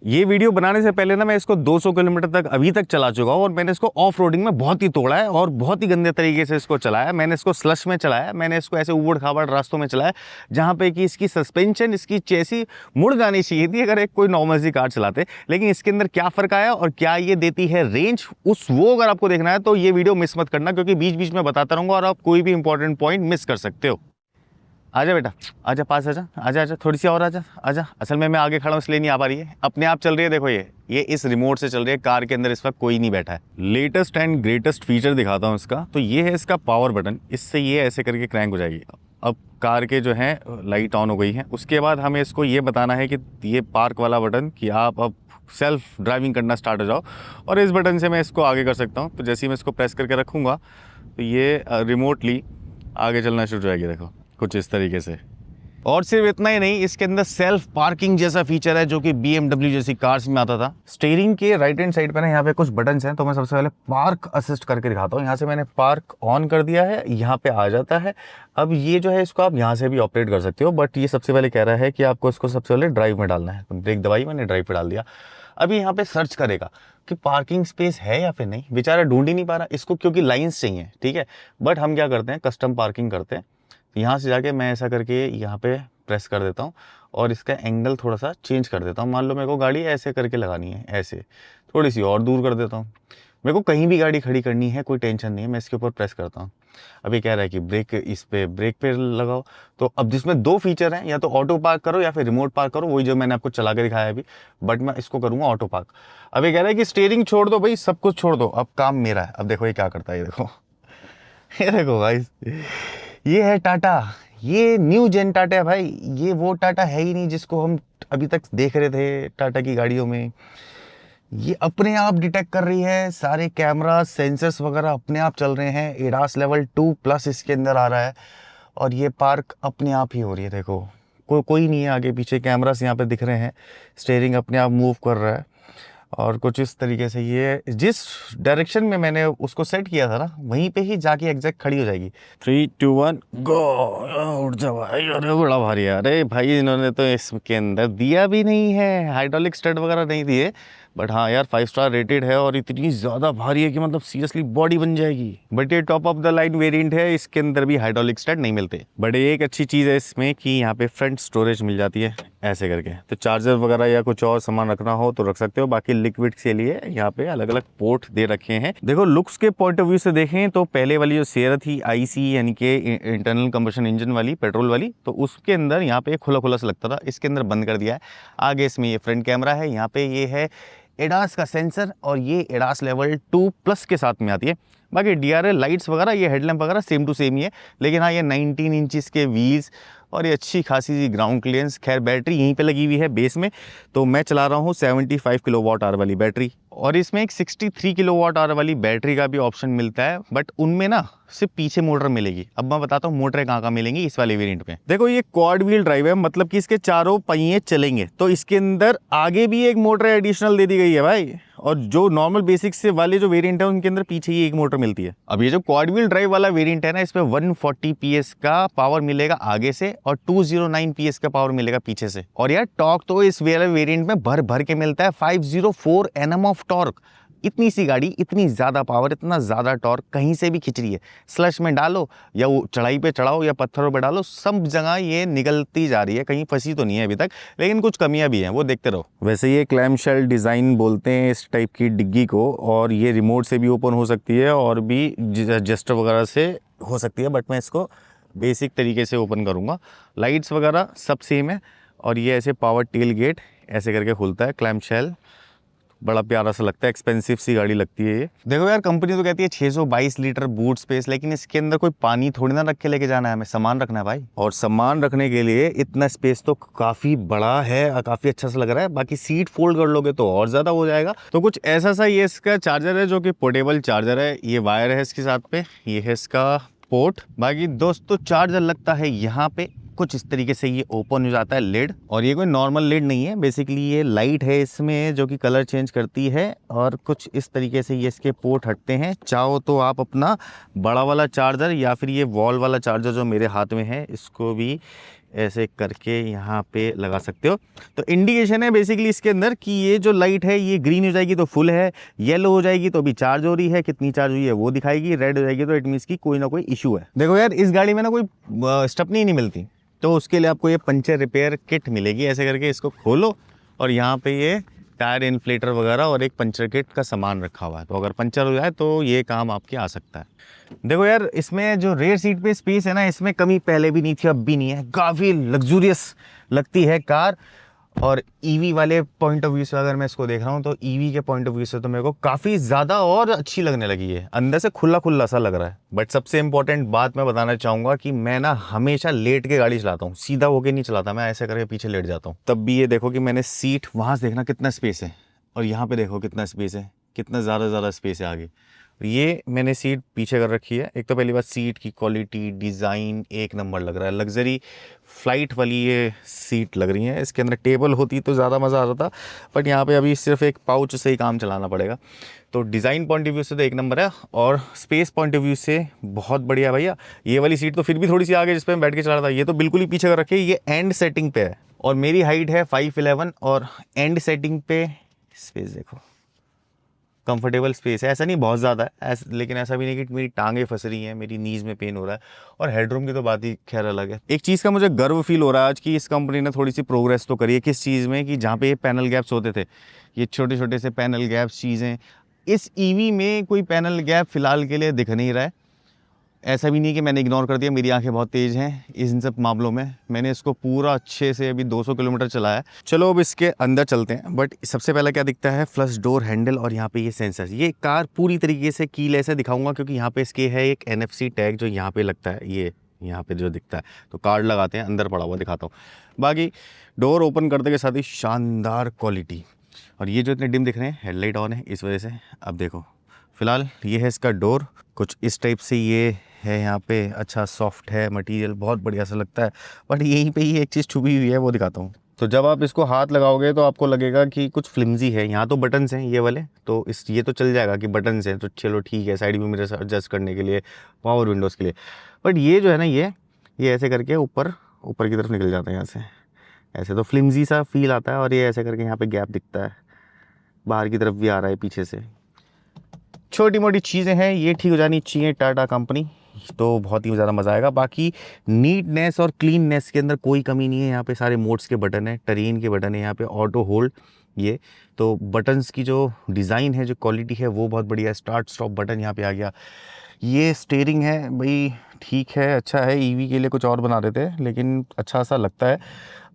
ये वीडियो बनाने से पहले ना मैं इसको 200 किलोमीटर तक अभी तक चला चुका हूँ और मैंने इसको ऑफ रोडिंग में बहुत ही तोड़ा है और बहुत ही गंदे तरीके से इसको चलाया। मैंने इसको स्लश में चलाया, मैंने इसको ऐसे उबड़ खाबड़ रास्तों में चलाया जहाँ पे कि इसकी सस्पेंशन, इसकी चेसी मुड़ जानी चाहिए थी अगर एक कोई नॉर्मल सी कार चलाते। लेकिन इसके अंदर क्या फ़र्क आया और क्या ये देती है रेंज, वो अगर आपको देखना है तो ये वीडियो मिस मत करना, क्योंकि बीच बीच में बताता रहूँगा और आप कोई भी इंपॉर्टेंट पॉइंट मिस कर सकते हो। आजा बेटा, आजा, पास आजा, आजा आजा, थोड़ी सी और आजा आजा। असल में मैं आगे खड़ा हूँ इसलिए नहीं आ पा रही है, अपने आप चल रही है। देखो ये इस रिमोट से चल रही है, कार के अंदर इस वक्त कोई नहीं बैठा है। लेटेस्ट एंड ग्रेटेस्ट फीचर दिखाता हूँ इसका। तो ये है इसका पावर बटन, इससे ये ऐसे करके क्रैंक हो जाएगी। अब कार के जो है लाइट ऑन हो गई है। उसके बाद हमें इसको ये बताना है कि ये पार्क वाला बटन, कि आप अब सेल्फ ड्राइविंग करना स्टार्ट हो जाओ, और इस बटन से मैं इसको आगे कर सकता हूँ। तो जैसे ही मैं इसको प्रेस करके रखूँगा तो ये रिमोटली आगे चलना शुरू हो जाएगी। देखो कुछ इस तरीके से। और सिर्फ इतना ही नहीं, इसके अंदर सेल्फ पार्किंग जैसा फीचर है जो कि BMW जैसी कार्स में आता था। स्टीयरिंग के राइट हैंड साइड पे ना यहाँ पे कुछ बटन्स हैं, तो मैं सबसे पहले पार्क असिस्ट करके दिखाता हूँ। यहाँ से मैंने पार्क ऑन कर दिया है, यहाँ पे आ जाता है। अब ये जो है इसको आप यहाँ से भी ऑपरेट कर सकते हो, बट ये सबसे पहले कह रहा है कि आपको इसको सबसे पहले ड्राइव में डालना है। तो ब्रेक दबाई, मैंने ड्राइव पे डाल दिया। अभी यहाँ पे सर्च करेगा कि पार्किंग स्पेस है या फिर नहीं। बेचारा ढूंढ ही नहीं पा रहा इसको, क्योंकि लाइन्स चाहिए, ठीक है। बट हम क्या करते हैं, कस्टम पार्किंग करते हैं। यहाँ से जाके मैं ऐसा करके यहाँ पे प्रेस कर देता हूँ और इसका एंगल थोड़ा सा चेंज कर देता हूँ। मान लो मेरे को गाड़ी ऐसे करके लगानी है, ऐसे थोड़ी सी और दूर कर देता हूँ। मेरे को कहीं भी गाड़ी खड़ी करनी है, कोई टेंशन नहीं है, मैं इसके ऊपर प्रेस करता हूँ। अभी कह रहा है कि ब्रेक पे लगाओ। तो अब जिसमें दो फीचर हैं, या तो ऑटो पार्क करो या फिर रिमोट पार्क करो, वही जो मैंने आपको चला के दिखाया अभी। बट मैं इसको करूँगा ऑटो पार्क। अभी कह रहा है कि स्टीयरिंग छोड़ दो भाई, सब कुछ छोड़ दो, अब काम मेरा है। अब देखो ये क्या करता है, ये देखो ये देखो भाई, ये है टाटा, ये न्यू जेन टाटा है भाई। ये वो टाटा है ही नहीं जिसको हम अभी तक देख रहे थे टाटा की गाड़ियों में। ये अपने आप डिटेक्ट कर रही है, सारे कैमरा सेंसर्स वगैरह अपने आप चल रहे हैं। एडास लेवल 2+ इसके अंदर आ रहा है और ये पार्क अपने आप ही हो रही है। देखो कोई नहीं है आगे पीछे, कैमरास यहाँ पे दिख रहे हैं, स्टीयरिंग अपने आप मूव कर रहा है। और कुछ इस तरीके से ये जिस डायरेक्शन में मैंने उसको सेट किया था ना, वहीं पे ही जाके एग्जैक्ट खड़ी हो जाएगी। 3 2 1 गो। उठ जा भाई, अरे बड़ा भारी है। अरे भाई इन्होंने तो इसके अंदर दिया भी नहीं है, हाइड्रोलिक स्टड वगैरह नहीं दिए। बट हाँ यार 5 स्टार रेटेड है और इतनी ज़्यादा भारी है कि मतलब सीरियसली बॉडी बन जाएगी। बट ये top of the line variant है, इसके अंदर भी हाइड्रोलिक स्टड नहीं मिलते। बट एक अच्छी चीज़ है इसमें कि यहाँ पे फ्रंट स्टोरेज मिल जाती है ऐसे करके। तो चार्जर वगैरह या कुछ और सामान रखना हो तो रख सकते हो। बाकी लिक्विड के लिए यहाँ पे अलग अलग पोर्ट दे रखे हैं। देखो लुक्स के पॉइंट ऑफ व्यू से देखें तो पहले वाली जो सिएरा थी IC यानी कि इंटरनल कंबशन इंजन वाली, पेट्रोल वाली, तो उसके अंदर यहाँ पे खुला खुला सा लगता था, इसके अंदर बंद कर दिया है। आगे इसमें ये फ्रंट कैमरा है, यहाँ पे ये है एडास का सेंसर और ये एडास लेवल 2+ के साथ में आती है। बाकी DRL लाइट्स वगैरह, ये हेडलैम्प वगैरह सेम टू सेम ही है। लेकिन हाँ ये 19 इंचज़ के व्हील्स और ये अच्छी खासी सी ग्राउंड क्लियरेंस। खैर बैटरी यहीं पे लगी हुई है बेस में, तो मैं चला रहा हूँ 75 किलोवाट आवर वाली बैटरी। और इसमें एक 63 किलोवाट आवर वाली बैटरी का भी ऑप्शन मिलता है, बट उनमें ना सिर्फ पीछे मोटर मिलेगी। अब मैं बताता हूँ मोटरें कहाँ मिलेंगी इस वाले वेरिएंट में। देखो ये क्वाड व्हील ड्राइव है, मतलब कि इसके चारों पहिए चलेंगे। तो इसके अंदर आगे भी एक मोटर एडिशनल दे दी गई है भाई, और जो नॉर्मल बेसिक से वाले जो वेरिएंट है उनके अंदर पीछे ही एक मोटर मिलती है। अब ये जो क्वाड व्हील ड्राइव वाला वेरिएंट है ना, इसमें 140 PS का पावर मिलेगा आगे से और 209 PS का पावर मिलेगा पीछे से। और यार टॉर्क तो इस वाले वेरिएंट में भर भर के मिलता है, 504 Nm ऑफ टॉर्क। इतनी सी गाड़ी, इतनी ज़्यादा पावर, इतना ज़्यादा टॉर्क कहीं से भी खिंच रही है। स्लश में डालो या वो चढ़ाई पे चढ़ाओ या पत्थरों पे डालो, सब जगह ये निकलती जा रही है, कहीं फंसी तो नहीं है अभी तक। लेकिन कुछ कमियां भी हैं, वो देखते रहो। वैसे ये क्लैम शेल डिज़ाइन बोलते हैं इस टाइप की डिग्गी को, और ये रिमोट से भी ओपन हो सकती है और भी एडजस्टर वगैरह से हो सकती है। बट मैं इसको बेसिक तरीके से ओपन करूँगा। लाइट्स वगैरह सब सेम है। और ये ऐसे पावर टेल गेट ऐसे करके खुलता है, क्लैम शेल, बड़ा प्यारा सा लगता है। एक्सपेंसिव सी गाड़ी लगती है ये। देखो यार कंपनी तो कहती है 622 लीटर बूट स्पेस, लेकिन इसके अंदर कोई पानी थोड़ी ना रख के लेके जाना है, हमें सामान रखना है भाई। और सामान रखने के लिए इतना स्पेस तो काफ़ी बड़ा है और काफ़ी अच्छा सा लग रहा है। बाकी सीट फोल्ड कर लोगे तो और ज़्यादा हो जाएगा। तो कुछ ऐसा सा ये इसका चार्जर है जो कि पोर्टेबल चार्जर है। ये वायर है इसके साथ पे, ये है इसका पोर्ट। बाकी दोस्तों चार्जर लगता है यहाँ पे, कुछ इस तरीके से ये ओपन हो जाता है लिड। और ये कोई नॉर्मल लिड नहीं है, बेसिकली ये लाइट है इसमें जो कि कलर चेंज करती है। और कुछ इस तरीके से ये इसके पोर्ट हटते हैं। चाहो तो आप अपना बड़ा वाला चार्जर या फिर ये वॉल वाला चार्जर जो मेरे हाथ में है, इसको भी ऐसे करके यहाँ पे लगा सकते हो। तो इंडिकेशन है बेसिकली इसके अंदर कि ये जो लाइट है ये ग्रीन हो जाएगी तो फुल है, येलो हो जाएगी तो अभी चार्ज हो रही है, कितनी चार्ज हुई है वो दिखाएगी, रेड हो जाएगी तो इट मीन्स की कोई ना कोई इशू है। देखो यार इस गाड़ी में ना कोई स्टेपनी नहीं मिलती, तो उसके लिए आपको ये पंचर रिपेयर किट मिलेगी। ऐसे करके इसको खोलो और यहाँ पे ये टायर इन्फ्लेटर वगैरह और एक पंचर किट का सामान रखा हुआ है, तो अगर पंचर हो जाए तो ये काम आपके आ सकता है। देखो यार इसमें जो रेयर सीट पे स्पेस है ना, इसमें कमी पहले भी नहीं थी, अब भी नहीं है। काफ़ी लग्जूरियस लगती है कार। और ईवी वाले पॉइंट ऑफ व्यू से अगर मैं इसको देख रहा हूँ तो ईवी के पॉइंट ऑफ व्यू से तो मेरे को काफ़ी ज़्यादा और अच्छी लगने लगी है। अंदर से खुला खुला सा लग रहा है। बट सबसे इंपॉर्टेंट बात मैं बताना चाहूँगा कि मैं ना हमेशा लेट के गाड़ी चलाता हूँ, सीधा होके नहीं चलाता, मैं ऐसे करके पीछे लेट जाता हूँ। तब भी ये देखो कि मैंने सीट वहाँ से देखना कितना स्पेस है और यहाँ पे देखो कितना स्पेस है, कितना ज़्यादा स्पेस है आगे। ये मैंने सीट पीछे कर रखी है। एक तो पहली बात सीट की क्वालिटी डिज़ाइन एक नंबर लग रहा है, लग्जरी फ्लाइट वाली ये सीट लग रही है। इसके अंदर टेबल होती तो ज़्यादा मज़ा आता था, बट यहाँ पे अभी सिर्फ एक पाउच से ही काम चलाना पड़ेगा। तो डिज़ाइन पॉइंट ऑफ व्यू से तो एक नंबर है और स्पेस पॉइंट ऑफ व्यू से बहुत बढ़िया भैया। ये वाली सीट तो फिर भी थोड़ी सी आगे जिस पर मैं बैठ के चला रहा था, ये तो बिल्कुल ही पीछे कर रखी है। ये एंड सेटिंग पे है और मेरी हाइट है 5'11" और एंड सेटिंग पे स्पेस देखो, कंफर्टेबल स्पेस है। ऐसा नहीं बहुत ज़्यादा है लेकिन ऐसा भी नहीं कि मेरी टांगें फंस रही हैं, मेरी नीज में पेन हो रहा है। और हेडरूम की तो बात ही खैर अलग है। एक चीज़ का मुझे गर्व फील हो रहा है आज की इस कंपनी ने थोड़ी सी प्रोग्रेस तो करी है। किस चीज़ में कि जहाँ पे ये पैनल गैप्स होते थे, ये छोटे छोटे से पैनल गैप्स चीज़ें, इस ईवी में कोई पैनल गैप फिलहाल के लिए दिख नहीं रहा है। ऐसा भी नहीं कि मैंने इग्नोर कर दिया, मेरी आंखें बहुत तेज़ हैं इन सब मामलों में। मैंने इसको पूरा अच्छे से अभी 200 किलोमीटर चलाया है। चलो अब इसके अंदर चलते हैं। बट सबसे पहले क्या दिखता है, फ्लश डोर हैंडल और यहाँ पे ये सेंसर। ये कार पूरी तरीके से कीलेस है, दिखाऊंगा क्योंकि यहाँ पे इसके है एक NFC टैग जो यहाँ पे लगता है, ये यहाँ पे जो दिखता है। तो कार्ड लगाते हैं, अंदर पड़ा हुआ दिखाता हूँ। बाकी डोर ओपन करने के साथ ही शानदार क्वालिटी। और ये जो इतने डिम दिख रहे हैं, हेडलाइट ऑन है इस वजह से। अब देखो फिलहाल ये है इसका डोर, कुछ इस टाइप से ये है। यहाँ पे अच्छा सॉफ्ट है मटेरियल, बहुत बढ़िया सा लगता है। बट यहीं पे ही एक चीज़ छुपी हुई है, वो दिखाता हूँ। तो जब आप इसको हाथ लगाओगे तो आपको लगेगा कि कुछ फ्लिमजी है। यहाँ तो बटन्स हैं ये वाले, तो ये तो चल जाएगा कि बटन्स हैं, तो चलो ठीक है, साइड व्यू मिरर एडजस्ट करने के लिए, पावर विंडोज़ के लिए। बट ये जो है ना, ये ऐसे करके ऊपर की तरफ निकल जाता है यहाँ से, ऐसे तो फ्लिमजी सा फील आता है। और ये ऐसे करके यहाँ पे गैप दिखता है, बाहर की तरफ भी आ रहा है पीछे से। छोटी मोटी चीज़ें हैं, ये ठीक हो जानी चाहिए टाटा कंपनी, तो बहुत ही ज़्यादा मज़ा आएगा। बाकी नीटनेस और क्लीननेस के अंदर कोई कमी नहीं है। यहाँ पे सारे मोड्स के बटन है, टेरेन के बटन है, यहाँ पे ऑटो होल्ड, ये तो बटन्स की जो डिज़ाइन है, जो क्वालिटी है वो बहुत बढ़िया है। स्टार्ट स्टॉप बटन यहाँ पे आ गया। ये स्टीयरिंग है भाई, ठीक है, अच्छा है। ईवी के लिए कुछ और बना देते हैं लेकिन अच्छा सा लगता है।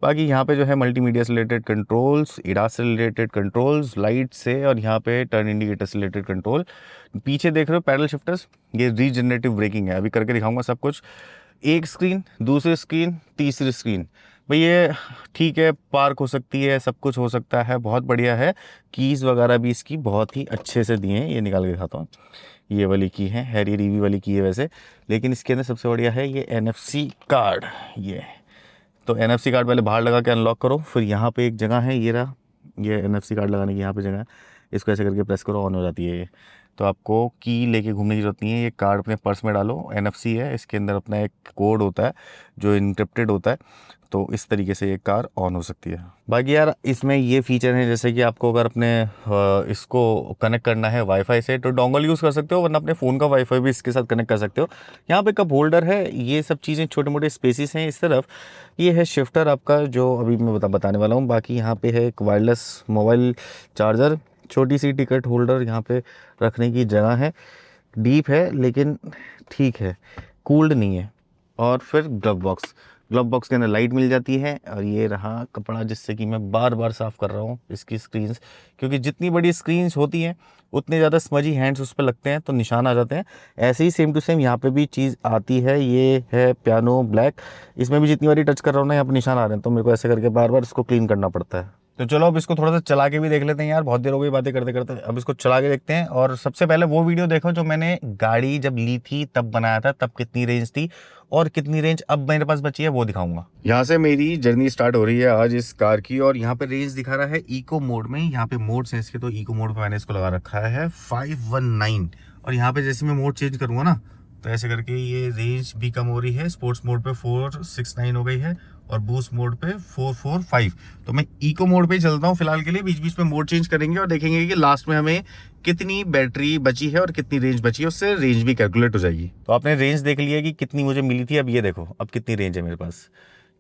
बाकी यहाँ पे जो है मल्टीमीडिया से रिलेटेड कंट्रोल्स, एडास से रिलेटेड कंट्रोल्स, लाइट से, और यहाँ पे टर्न इंडिकेटर से रिलेटेड कंट्रोल। पीछे देख रहे हो पैडल शिफ्टर्स, ये रीजनरेटिव ब्रेकिंग है, अभी करके दिखाऊंगा सब कुछ। एक स्क्रीन, दूसरी स्क्रीन, तीसरी स्क्रीन, भाई ये ठीक है, पार्क हो सकती है, सब कुछ हो सकता है, बहुत बढ़िया है। कीज़ वगैरह भी इसकी बहुत ही अच्छे से दिए हैं, ये निकाल के दिखाता हूँ। ये वाली की है, हैरियर ईवी वाली की है वैसे, लेकिन इसके अंदर सबसे बढ़िया है ये NFC कार्ड। ये तो NFC कार्ड पहले बाहर लगा के अनलॉक करो, फिर यहाँ पे एक जगह है, ये रहा, ये NFC कार्ड लगाने की यहाँ पे जगह है। इसको ऐसे करके प्रेस करो, ऑन हो जाती है ये। तो आपको की लेके घूमने की जरूरत नहीं है, ये कार्ड अपने पर्स में डालो। NFC है, इसके अंदर अपना एक कोड होता है जो इनक्रिप्टेड होता है, तो इस तरीके से ये कार ऑन हो सकती है। बाकी यार इसमें ये फीचर है जैसे कि आपको अगर अपने इसको कनेक्ट करना है वाईफाई से तो डोंगल यूज़ कर सकते हो, वरना अपने फ़ोन का वाईफाई भी इसके साथ कनेक्ट कर सकते हो। यहाँ पे कप होल्डर है, ये सब चीज़ें छोटे मोटे स्पेसिस हैं। इस तरफ ये है शिफ्टर आपका, जो अभी मैं बताने वाला हूँ। बाकी यहाँ पे है एक वायरलेस मोबाइल चार्जर, छोटी सी टिकट होल्डर, यहाँ पे रखने की जगह है। डीप है लेकिन ठीक है, कूल्ड नहीं है। और फिर ग्लव बॉक्स के अंदर लाइट मिल जाती है। और ये रहा कपड़ा, जिससे कि मैं बार बार साफ़ कर रहा हूँ इसकी स्क्रीन्स, क्योंकि जितनी बड़ी स्क्रीन्स होती हैं उतने ज़्यादा स्मजी हैंड्स उस पर लगते हैं तो निशान आ जाते हैं। ऐसे ही सेम टू सेम यहाँ पे भी चीज़ आती है। ये है पियानो ब्लैक, इसमें भी जितनी बारी टच कर रहा हूँ ना, यहाँ पर निशान आ रहे हैं, तो मेरे को ऐसे करके बार बार इसको क्लीन करना पड़ता है। तो चलो अब इसको थोड़ा सा चला के भी देख लेते हैं यार, बहुत देर हो गई बातें करते करते। अब इसको चला के देखते हैं। और सबसे पहले वो वीडियो देखो जो मैंने गाड़ी जब ली थी तब बनाया था, तब कितनी रेंज थी और कितनी रेंज अब मेरे पास बची है वो दिखाऊंगा। यहाँ से मेरी जर्नी स्टार्ट हो रही है आज इस कार की। और यहाँ पे रेंज दिखा रहा है इको मोड में, यहाँ पे मोड्स हैं इसके, तो इको मोड पे मैंने इसको लगा रखा है 519। और यहाँ पे जैसे मैं मोड चेंज करूंगा ना, तो ऐसे करके ये रेंज भी कम हो रही है। स्पोर्ट्स मोड पे 469 हो गई है और बूस्ट मोड पे 445। तो मैं इको मोड पे चलता हूँ फिलहाल के लिए, बीच बीच में मोड चेंज करेंगे और देखेंगे कि लास्ट में हमें कितनी बैटरी बची है और कितनी रेंज बची है, उससे रेंज भी कैलकुलेट हो जाएगी। तो आपने रेंज देख लिया कि कितनी मुझे मिली थी। अब ये देखो अब कितनी रेंज है मेरे पास,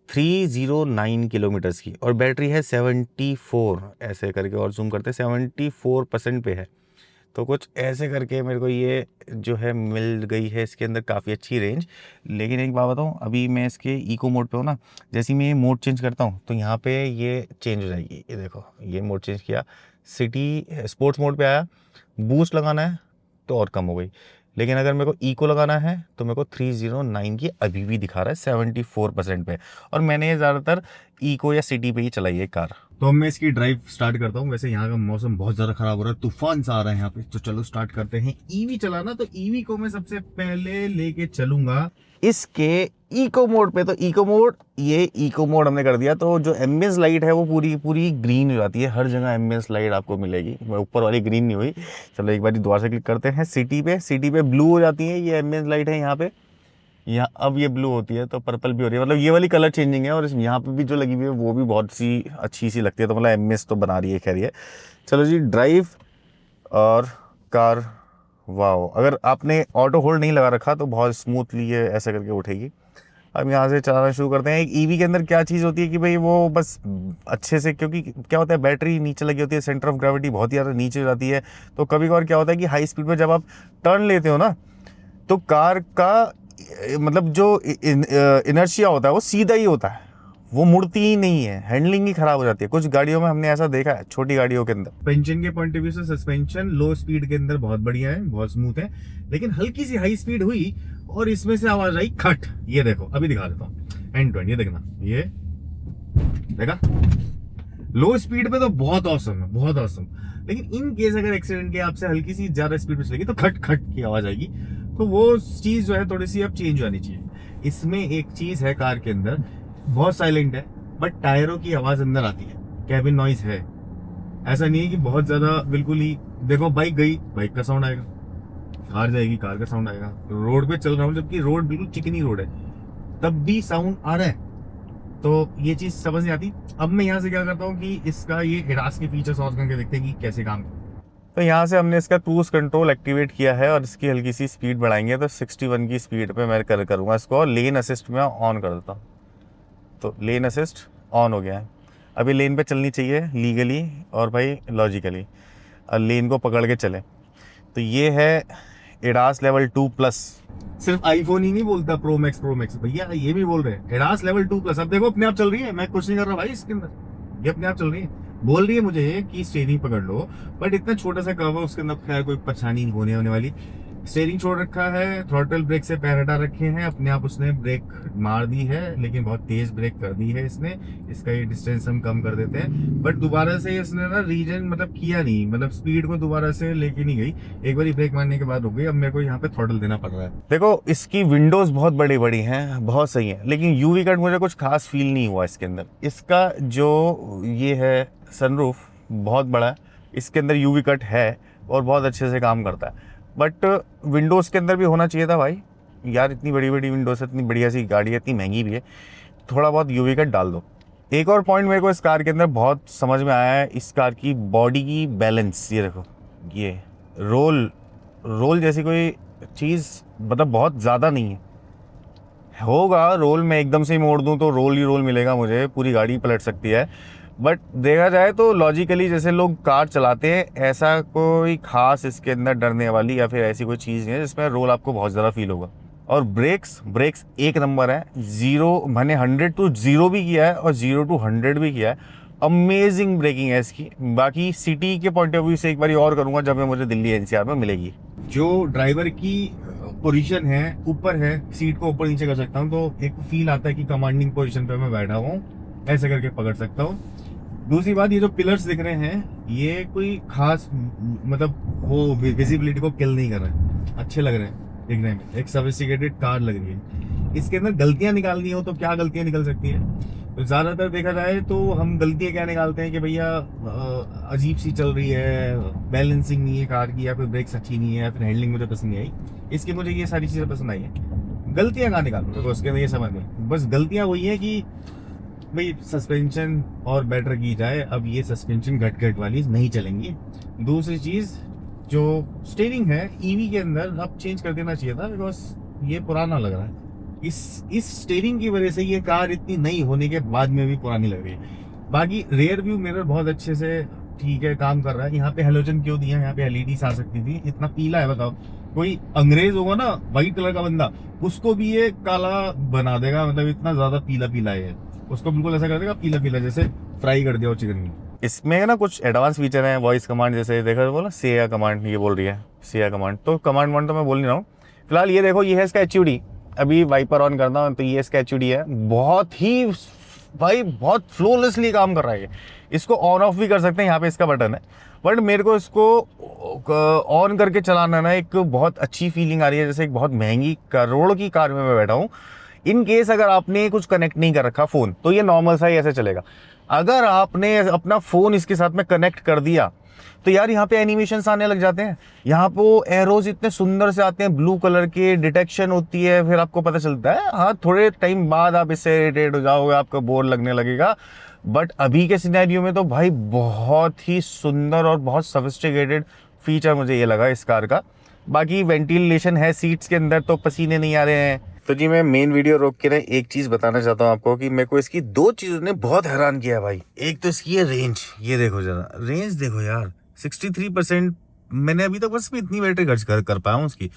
309 किलोमीटर्स की, और बैटरी है 74, ऐसे करके और जूम करते 74% पे है। तो कुछ ऐसे करके मेरे को ये जो है मिल गई है इसके अंदर काफ़ी अच्छी रेंज। लेकिन एक बात बताऊँ, अभी मैं इसके इको मोड पे हूँ ना, जैसे ही मैं ये मोड चेंज करता हूँ तो यहाँ पे ये चेंज हो जाएगी। ये देखो ये मोड चेंज किया, सिटी स्पोर्ट्स मोड पे आया, बूस्ट लगाना है तो और कम हो गई। लेकिन अगर मेरे को इको लगाना है तो मेरे को 309 की अभी भी दिखा रहा है 74% पे। और मैंने ये ज़्यादातर इको या सिटी पे ही चलाई है कार। तो अब मैं इसकी ड्राइव स्टार्ट करता हूँ। वैसे यहाँ का मौसम बहुत ज़्यादा ख़राब हो रहा है, तूफान सा आ रहा है यहाँ पे। तो चलो स्टार्ट करते हैं। ईवी चलाना, तो ईवी को मैं सबसे पहले लेके चलूंगा इसके इको मोड पे। तो इको मोड, ये इको मोड हमने कर दिया तो जो एम्बियंस लाइट है वो पूरी पूरी ग्रीन हो जाती है। हर जगह एम्बियंस लाइट आपको मिलेगी, ऊपर वाली ग्रीन नहीं हुई। चलो एक बार दोबारा से क्लिक करते हैं सिटी पे ब्लू हो जाती है ये एम्बियंस लाइट है यहाँ पे। यहाँ अब ये ब्लू होती है तो पर्पल भी हो रही है, मतलब ये वाली कलर चेंजिंग है। और यहाँ पे भी जो लगी हुई है वो भी बहुत सी अच्छी सी लगती है। तो मतलब एमएस तो बना रही है, खैर है। चलो जी ड्राइव और कार। वाह, अगर आपने ऑटो होल्ड नहीं लगा रखा तो बहुत स्मूथली ये ऐसे करके उठेगी। अब यहाँ से चलाना शुरू करते हैं। एक ईवी के अंदर क्या चीज़ होती है कि भाई वो बस अच्छे से, क्योंकि क्या होता है बैटरी नीचे लगी होती है, सेंटर ऑफ ग्रेविटी बहुत ही ज़्यादा नीचे हो जाती है। तो कभी कभार क्या होता है कि हाई स्पीड पर जब आप टर्न लेते हो ना तो कार का मतलब जो इनर्शिया होता है वो सीधा ही होता है, वो मुड़ती ही नहीं है, हैंडलिंग ही खराब हो जाती है। कुछ गाड़ियों में हमने ऐसा देखा है, छोटी गाड़ियों के अंदर। सस्पेंशन के पॉइंट ऑफ व्यू से सस्पेंशन लो स्पीड के अंदर बहुत बढ़िया है, बहुत स्मूथ है। लेकिन हल्की सी हाई स्पीड हुई और इसमें से आवाज आई खट। ये देखो अभी दिखा देता हूँ एंड टू एंड, ये देखना, ये देखा लो स्पीड पे तो बहुत औसम है, बहुत औसम। लेकिन इन केस अगर एक्सीडेंट के आपसे हल्की सी ज्यादा स्पीड में चलेगी तो खट खट की आवाज आएगी। तो वो चीज जो है थोड़ी सी अब चेंज होनी चाहिए। इसमें एक चीज है कार के अंदर, बहुत साइलेंट है बट टायरों की आवाज अंदर आती है, कैबिन नॉइज है। ऐसा नहीं है कि बहुत ज्यादा बिल्कुल ही। देखो बाइक गई, बाइक का साउंड आएगा, कार जाएगी, कार का साउंड आएगा। रोड पे चल रहा हूँ जबकि रोड बिल्कुल चिकनी रोड है तब भी साउंड आ रहा है। तो ये चीज समझ नहीं आती। अब मैं यहाँ से क्या करता हूँ कि इसका ये एडास के फीचर्स ऑन करके देखते हैं कि कैसे काम। तो यहाँ से हमने इसका क्रूज कंट्रोल एक्टिवेट किया है और इसकी हल्की सी स्पीड बढ़ाएंगे तो 61 की स्पीड पे मैं करूँगा इसको। और लेन असिस्ट में ऑन कर देता हूँ, तो लेन असिस्ट ऑन हो गया है। अभी लेन पे चलनी चाहिए लीगली और भाई लॉजिकली, और लेन को पकड़ के चले। तो ये है एडास लेवल 2+। सिर्फ आईफोन ही नहीं बोलता प्रो मैक्स भैया, ये भी बोल रहे हैं एडास लेवल 2+। अब देखो अपने आप चल रही है, मैं कुछ नहीं कर रहा भाई इसके अंदर, ये अपने आप चल रही है। बोल रही है मुझे कि स्टीयरिंग पकड़ लो, बट इतना छोटा सा कर्व है उसके अंदर खैर कोई परेशानी होने वाली। स्टीयरिंग छोड़ रखा है, थ्रॉटल ब्रेक से पैर हटा रखे हैं, अपने आप उसने ब्रेक मार दी है, लेकिन बहुत तेज ब्रेक कर दी है इसने। इसका ये डिस्टेंस हम कम कर देते हैं, बट दोबारा से इसने ना रीजन मतलब किया नहीं, मतलब स्पीड को दोबारा से लेके नहीं गई। एक बार ब्रेक मारने के बाद रुक गई। अब मेरे को यहाँ पे थ्रॉटल देना पड़ रहा है। देखो इसकी विंडोज बहुत बड़ी बड़ी हैं, बहुत सही है, लेकिन यूवी कट मुझे कुछ खास फील नहीं हुआ इसके अंदर। इसका जो ये है सनरूफ बहुत बड़ा है, इसके अंदर यूवी कट है और बहुत अच्छे से काम करता है। बट विंडोज़ के अंदर भी होना चाहिए था भाई यार, इतनी बड़ी बड़ी विंडोज़ है, इतनी बढ़िया सी गाड़ी है, इतनी महंगी भी है, थोड़ा बहुत यूवी कट डाल दो। एक और पॉइंट मेरे को इस कार के अंदर बहुत समझ में आया है, इस कार की बॉडी की बैलेंस। ये देखो, ये रोल जैसी कोई चीज़ मतलब बहुत ज़्यादा नहीं है। होगा रोल, मैं एकदम से ही मोड़ दूँ तो रोल ही रोल मिलेगा मुझे, पूरी गाड़ी पलट सकती है। बट देखा जाए तो लॉजिकली जैसे लोग कार चलाते हैं, ऐसा कोई खास इसके अंदर डरने वाली या फिर ऐसी कोई चीज़ नहीं है जिसमें रोल आपको बहुत ज़्यादा फील होगा। और ब्रेक्स एक नंबर है। मैंने 100 to 0 भी किया है और 0 to 100 भी किया है। अमेजिंग ब्रेकिंग है इसकी। बाकी सिटी के पॉइंट ऑफ व्यू से एक बार और करूँगा जब मैं मुझे दिल्ली NCR में मिलेगी। जो ड्राइवर की पोजीशन है ऊपर है, सीट को ऊपर नीचे कर सकता हूँ, तो एक फील आता है कि कमांडिंग पोजीशन पे मैं बैठा हूँ, ऐसे करके पकड़ सकता हूँ। दूसरी बात, ये जो पिलर्स दिख रहे हैं ये कोई खास मतलब वो विजिबिलिटी को किल नहीं कर रहे हैं, अच्छे लग रहे हैं दिखने में, एक सोफिस्टिकेटेड कार लग रही है। इसके अंदर गलतियां निकालनी हो तो क्या गलतियां निकल सकती हैं? तो ज़्यादातर देखा जाए तो हम गलतियां क्या निकालते हैं कि भैया अजीब सी चल रही है, बैलेंसिंग नहीं है कार की, या फिर ब्रेक्स अच्छी नहीं है, या फिर हैंडलिंग मुझे पसंद नहीं आई। इसकी मुझे ये सारी चीज़ें पसंद आई है। गलतियां कहाँ निकालते हैं उसके अंदर, ये समझ में बस गलतियां वही है कि भाई सस्पेंशन और बेटर की जाए, अब ये सस्पेंशन घट वाली नहीं चलेंगी। दूसरी चीज़ जो स्टीयरिंग है ईवी के अंदर अब चेंज कर देना चाहिए था, बिकॉज ये पुराना लग रहा है। इस स्टीयरिंग की वजह से ये कार इतनी नई होने के बाद में भी पुरानी लग रही है। बाकी रेयर व्यू मिरर बहुत अच्छे से ठीक है काम कर रहा है। यहाँ पे हेलोजन क्यों दिया, यहाँ पे एलईडीज आ सकती थी, इतना पीला है बताओ। कोई अंग्रेज होगा ना व्हाइट कलर का बंदा, उसको भी ये काला बना देगा, मतलब इतना ज्यादा पीला पीला है, उसको बिल्कुल ऐसा कर देगा पीला पीला, जैसे फ्राई कर दिया हो चिकन में। इसमें ना कुछ एडवांस फीचर हैं, वॉइस कमांड, जैसे देखा बोला सिया कमांड, ये बोल रही है सिया कमांड, तो कमांड वन तो मैं बोल नहीं रहा हूँ फिलहाल। ये देखो ये है इसका HUD, अभी वाइपर ऑन करता हूँ तो ये इसका HUD है, बहुत ही भाई बहुत फ्लोलेसली काम कर रहा है ये। इसको ऑन ऑफ भी कर सकते हैं, यहाँ पे इसका बटन है, बट मेरे को इसको ऑन करके चलाना ना एक बहुत अच्छी फीलिंग आ रही है, जैसे एक बहुत महंगी करोड़ की कार में मैं बैठा हूँ। इन केस अगर आपने कुछ कनेक्ट नहीं कर रखा फ़ोन, तो ये नॉर्मल सा ही ऐसे चलेगा। अगर आपने अपना फ़ोन इसके साथ में कनेक्ट कर दिया तो यार यहाँ पे एनिमेशंस आने लग जाते हैं, यहाँ पे एरोज इतने सुंदर से आते हैं, ब्लू कलर के डिटेक्शन होती है, फिर आपको पता चलता है। हाँ थोड़े टाइम बाद आप इससे इरिटेट हो जाओगे, आपको बोर लगने लगेगा, बट अभी के सिनेरियो में तो भाई बहुत ही सुंदर और बहुत सोफिस्टिकेटेड फीचर मुझे ये लगा इस कार का। बाकी वेंटिलेशन है सीट्स के अंदर, तो पसीने नहीं आ रहे हैं। तो जी मैं मेन वीडियो रोक के ना एक चीज़ बताना चाहता हूँ आपको कि मेरे को इसकी दो चीज़ों ने बहुत हैरान किया है भाई। एक तो इसकी है रेंज, ये देखो जरा रेंज देखो यार, 63%। मैंने अभी तक बस में इतनी बैटरी खर्च कर पाया हूँ उसकी,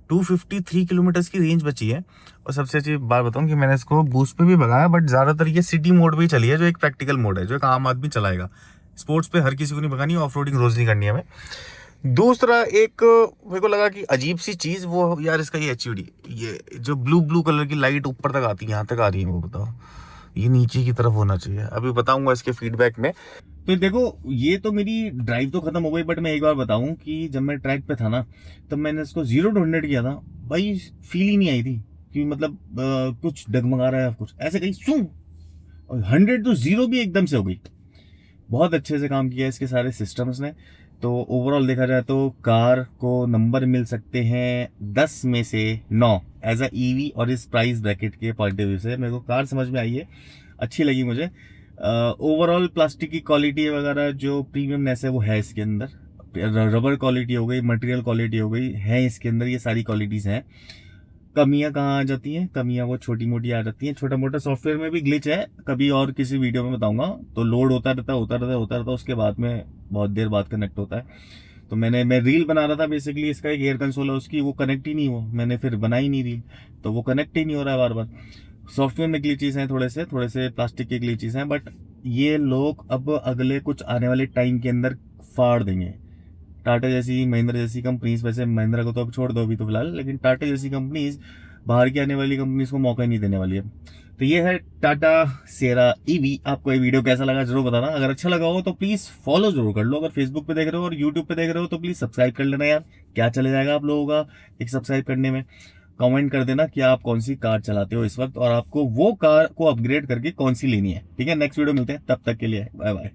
253 किलोमीटर्स की रेंज बची है। और सबसे अच्छी बात बताऊँ कि मैंने इसको बूस्ट पे भी भगाया, बट ज़्यादातर ये सिटी मोड पे ही चली है, जो एक प्रैक्टिकल मोड है, जो एक आम आदमी चलाएगा। स्पोर्ट्स पे हर किसी को नहीं भगानी, ऑफ रोडिंग रोज़ नहीं करनी है हमें। दूसरा एक मेरे को लगा कि अजीब सी चीज़ वो यार इसका ये HUD, ये जो ब्लू कलर की लाइट ऊपर तक आती है, यहाँ तक आ रही है, वो बताओ ये नीचे की तरफ होना चाहिए। अभी बताऊंगा इसके फीडबैक में। तो देखो ये तो मेरी ड्राइव तो खत्म हो गई, बट मैं एक बार बताऊं कि जब मैं ट्रैक पे था ना, तब मैंने इसको 0 to 100 किया था भाई, फील ही नहीं आई थी कि मतलब कुछ डगमगा रहा है कुछ ऐसे कहीं सू, और 100 to 0 भी एकदम से हो गई। बहुत अच्छे से काम किया इसके सारे सिस्टम्स ने। तो ओवरऑल देखा जाए तो कार को नंबर मिल सकते हैं 10 में से 9 एज अ ईवी, और इस प्राइस ब्रैकेट के पॉइंट ऑफ व्यू से मेरे को कार समझ में आई है, अच्छी लगी मुझे। ओवरऑल प्लास्टिक की क्वालिटी वगैरह जो प्रीमियमनेस है वो है इसके अंदर, रबर क्वालिटी हो गई, मटेरियल क्वालिटी हो गई, है इसके अंदर, ये सारी क्वालिटीज़ हैं। कमियां कहाँ आ जाती हैं, कमियां वो छोटी मोटी आ जाती हैं, छोटा मोटा सॉफ्टवेयर में भी ग्लिच है, कभी और किसी वीडियो में बताऊंगा। तो लोड होता रहता उसके बाद में बहुत देर बाद कनेक्ट होता है। तो मैं रील बना रहा था बेसिकली, इसका एक एयर कंसोल है उसकी, वो कनेक्ट ही नहीं हुआ, मैंने फिर बनाई नहीं रील, तो वो कनेक्ट ही नहीं हो रहा है बार बार। सॉफ्टवेयर में ग्लिचेस हैं, थोड़े से प्लास्टिक के ग्लिचेस हैं, बट ये लोग अब अगले कुछ आने वाले टाइम के अंदर फाड़ देंगे। टाटा जैसी, महिंद्रा जैसी कंपनीज, वैसे महिंद्रा को तो अब छोड़ दो अभी तो फिलहाल, लेकिन टाटा जैसी कंपनीज बाहर की आने वाली कंपनीज को मौका ही नहीं देने वाली है। तो ये है टाटा सिएरा ईवी। आपको ये वीडियो कैसा लगा जरूर बताना, अगर अच्छा लगा हो तो प्लीज़ फॉलो जरूर कर लो, अगर फेसबुक पे देख रहे हो और यूट्यूब पे देख रहे हो तो प्लीज़ सब्सक्राइब कर लेना यार, क्या चले जाएगा आप लोगों का एक सब्सक्राइब करने में। कमेंट कर देना कि आप कौन सी कार चलाते हो इस वक्त, और आपको वो कार को अपग्रेड करके कौन सी लेनी है। ठीक है, नेक्स्ट वीडियो मिलते हैं, तब तक के लिए बाय बाय।